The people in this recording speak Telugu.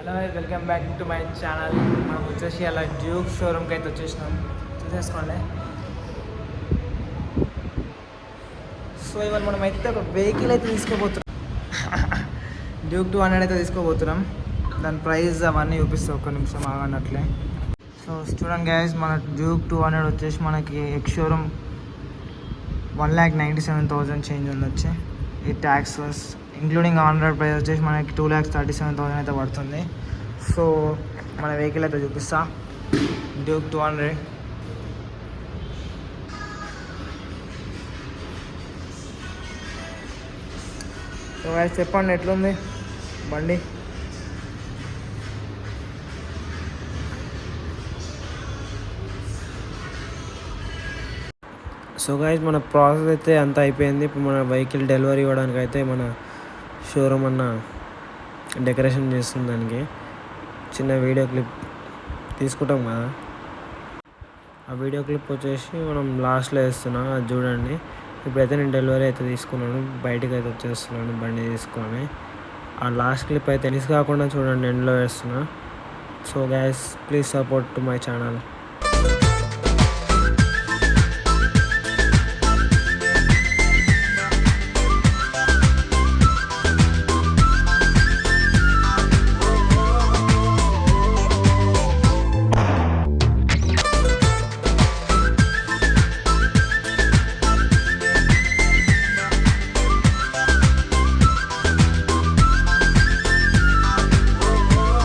Hello welcome back to my channel. మనం వచ్చేసి అలా డ్యూక్ షోరూమ్కి అయితే వచ్చేసినాం, చూసేసుకోండి. సో ఇవాళ మనం అయితే ఒక వెహికల్ అయితే తీసుకోబోతున్నాం. డ్యూక్ 200 అయితే తీసుకోబోతున్నాం. దాని ప్రైస్ అవన్నీ చూపిస్తాం, ఒక్క నిమిషం ఆగన్నట్లే. సో స్టూడెంట్ గైస్, మన డ్యూక్ 200 వచ్చేసి మనకి ఎక్స్ షోరూమ్ 1,97,000 చేంజ్ ఉంది వచ్చి. ఈ ట్యాక్సెస్ ఇంక్లూడింగ్ ఆన్-రోడ్ ప్రైస్ వచ్చేసి మనకి 2,37,000 అయితే పడుతుంది. సో మన వెహికల్ అయితే చూపిస్తా, డ్యూక్ 200. సో గైస్ చెప్పండి ఎట్లుంది బండి. సో గైస్ మన ప్రాసెస్ అయితే అంతా అయిపోయింది. ఇప్పుడు మన వెహికల్ డెలివరీ ఇవ్వడానికి అయితే మన షోరూమ్ అన్న డెకరేషన్ చేస్తుంది. దానికి చిన్న వీడియో క్లిప్ తీసుకుంటాం కదా, ఆ వీడియో క్లిప్ వచ్చేసి మనం లాస్ట్లో వేస్తున్నాం, అది చూడండి. ఇప్పుడైతే నేను డెలివరీ అయితే తీసుకున్నాను, బయటకు అయితే వచ్చేస్తున్నాను బండి తీసుకొని. ఆ లాస్ట్ క్లిప్ అయితే మిస్ కాకుండా చూడండి, ఎండ్లో వేస్తున్నా. So guys please support to my channel.